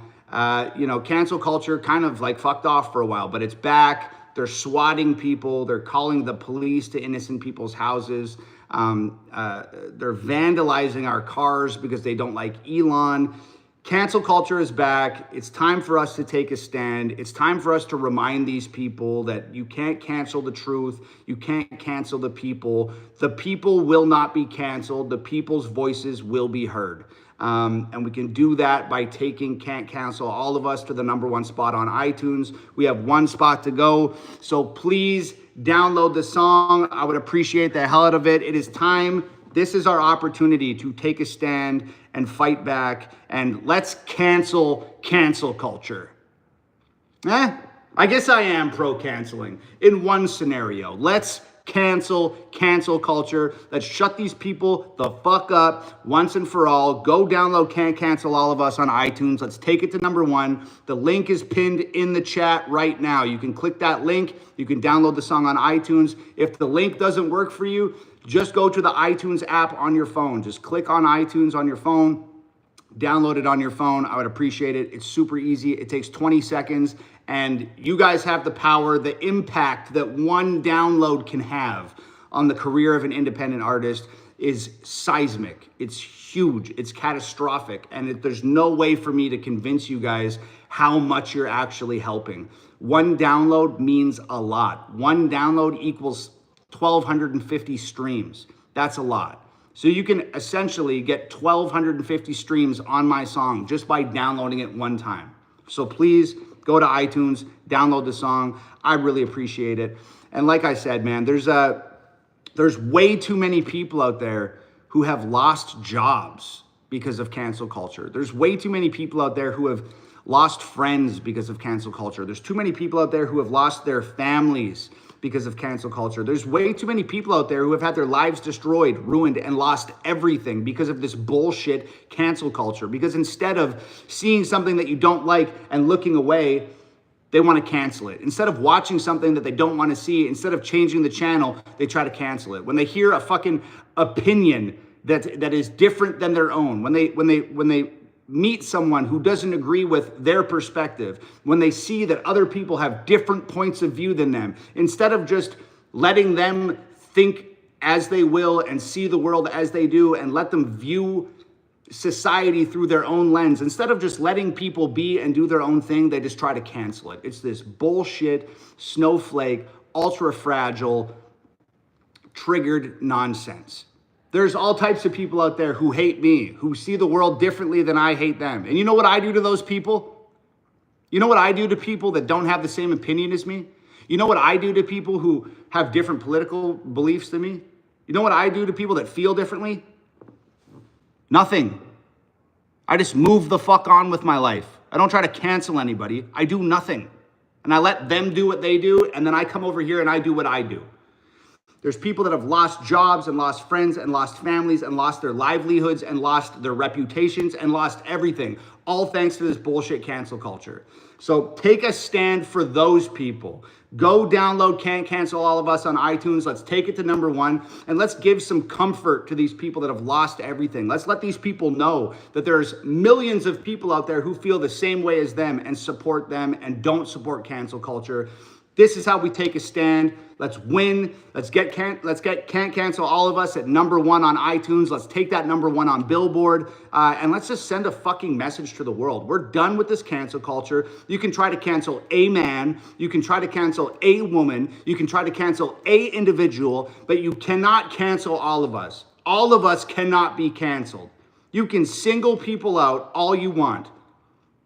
Cancel culture kind of like fucked off for a while, but it's back. They're swatting people. They're calling the police to innocent people's houses. They're vandalizing our cars because they don't like Elon. Cancel culture is back. It's time for us to take a stand. It's time for us to remind these people that you can't cancel the truth. You can't cancel the people. The people will not be canceled. The people's voices will be heard. And we can do that by taking Can't Cancel All of Us to the #1 spot on iTunes. We have 1 spot to go. So please download the song. I would appreciate the hell out of it. It is time. This is our opportunity to take a stand and fight back. And let's cancel culture. I guess I am pro-canceling in one scenario. Let's cancel culture. Let's shut these people the fuck up once and for all. Go download Can't Cancel All of Us on iTunes. Let's take it to #1. The link is pinned in the chat right now. You can click that link. You can download the song on iTunes. If the link doesn't work for you, just go to the iTunes app on your phone. Just click on iTunes on your phone. Download it on your phone. I would appreciate it. It's super easy. It takes 20 seconds. And you guys have the power, the impact that one download can have on the career of an independent artist is seismic. It's huge. It's catastrophic. And there's no way for me to convince you guys how much you're actually helping. One download means a lot. One download equals 1,250 streams. That's a lot. So you can essentially get 1,250 streams on my song just by downloading it one time. So please go to iTunes, download the song. I really appreciate it. And like I said, man, there's way too many people out there who have lost jobs because of cancel culture. There's way too many people out there who have lost friends because of cancel culture. There's too many people out there who have lost their families because of cancel culture. There's way too many people out there who have had their lives destroyed, ruined, and lost everything because of this bullshit cancel culture. Because instead of seeing something that you don't like and looking away, they want to cancel it. Instead of watching something that they don't want to see, instead of changing the channel, they try to cancel it. When they hear a fucking opinion that is different than their own, when they meet someone who doesn't agree with their perspective, when they see that other people have different points of view than them, instead of just letting them think as they will and see the world as they do and let them view society through their own lens, instead of just letting people be and do their own thing, they just try to cancel it. It's this bullshit, snowflake, ultra fragile, triggered nonsense. There's all types of people out there who hate me, who see the world differently than I hate them. And you know what I do to those people? You know what I do to people that don't have the same opinion as me? You know what I do to people who have different political beliefs than me? You know what I do to people that feel differently? Nothing. I just move the fuck on with my life. I don't try to cancel anybody. I do nothing. And I let them do what they do, and then I come over here and I do what I do. There's people that have lost jobs and lost friends and lost families and lost their livelihoods and lost their reputations and lost everything, all thanks to this bullshit cancel culture. So take a stand for those people. Go download Can't Cancel All of Us on iTunes. Let's take it to #1 and let's give some comfort to these people that have lost everything. Let's let these people know that there's millions of people out there who feel the same way as them and support them and don't support cancel culture. This is how we take a stand. Let's win. Let's get Can't Cancel All of Us at #1 on iTunes. Let's take that #1 on Billboard. And let's just send a fucking message to the world. We're done with this cancel culture. You can try to cancel a man. You can try to cancel a woman. You can try to cancel a individual, but you cannot cancel all of us. All of us cannot be canceled. You can single people out all you want.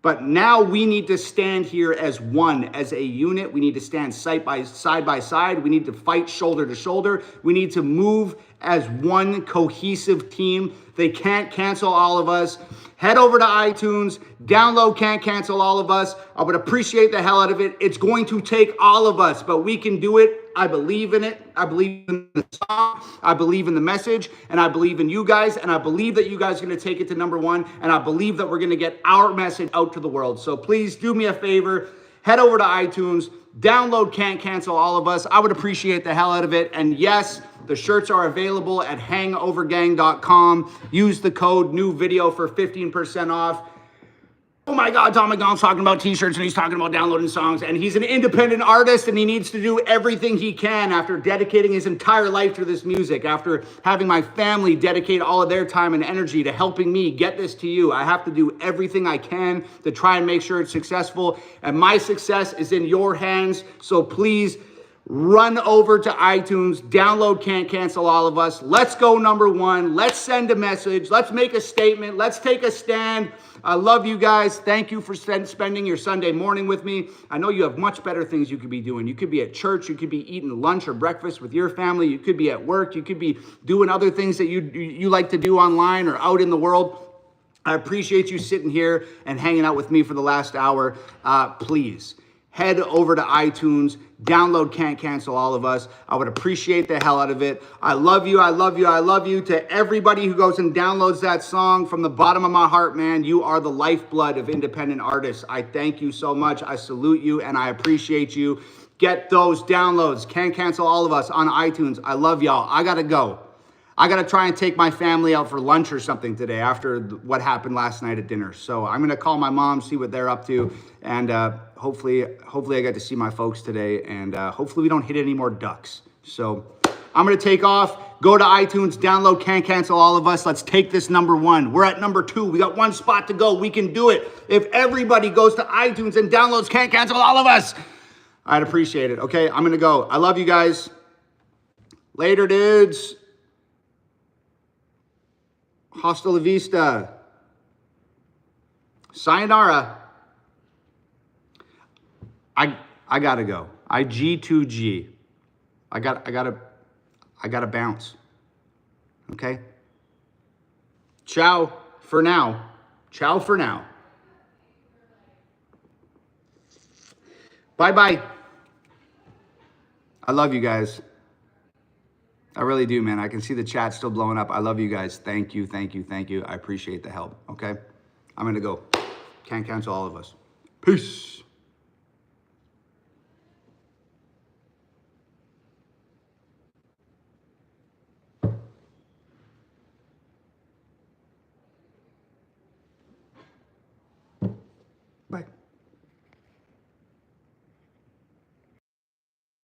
But now we need to stand here as one, as a unit. We need to stand side by side. We need to fight shoulder to shoulder. We need to move as one cohesive team. They can't cancel all of us. Head over to iTunes, download Can't Cancel All of Us. I would appreciate the hell out of it. It's going to take all of us, but we can do it. I believe in it. I believe in the song. I believe in the message, and I believe in you guys, and I believe that you guys are going to take it to #1, and I believe that we're going to get our message out to the world. So please do me a favor. Head over to iTunes, download Can't Cancel All of Us. I would appreciate the hell out of it. And yes, the shirts are available at hangovergang.com. Use the code new video for 15% off. Oh my God, Tom MacDonald's talking about t-shirts and he's talking about downloading songs, and he's an independent artist and he needs to do everything he can after dedicating his entire life to this music, after having my family dedicate all of their time and energy to helping me get this to you. I have to do everything I can to try and make sure it's successful, and my success is in your hands. So please run over to iTunes, download Can't Cancel All of Us. Let's go #1. Let's send a message. Let's make a statement. Let's take a stand. I love you guys. Thank you for spending your Sunday morning with me. I know you have much better things you could be doing. You could be at church. You could be eating lunch or breakfast with your family. You could be at work. You could be doing other things that you like to do online or out in the world. I appreciate you sitting here and hanging out with me for the last hour. Please head over to iTunes, download Can't Cancel All of Us. I would appreciate the hell out of it. I love you, I love you, I love you. To everybody who goes and downloads that song, from the bottom of my heart, man, you are the lifeblood of independent artists. I thank you so much. I salute you and I appreciate you. Get those downloads. Can't Cancel All of Us on iTunes. I love y'all. I gotta go. I got to try and take my family out for lunch or something today after what happened last night at dinner. So I'm going to call my mom, see what they're up to. And hopefully I get to see my folks today. And hopefully we don't hit any more ducks. So I'm going to take off. Go to iTunes, download Can't Cancel All of Us. Let's take this #1. We're at #2. We got one spot to go. We can do it. If everybody goes to iTunes and downloads Can't Cancel All of Us, I'd appreciate it. Okay, I'm going to go. I love you guys. Later, dudes. Hasta la vista. Sayonara. I gotta go. I G2G. I gotta bounce. Okay? Ciao for now. Ciao for now. Bye-bye. I love you guys. I really do, man. I can see the chat still blowing up. I love you guys. Thank you, thank you, thank you. I appreciate the help, okay? I'm going to go. Can't cancel all of us. Peace. Bye.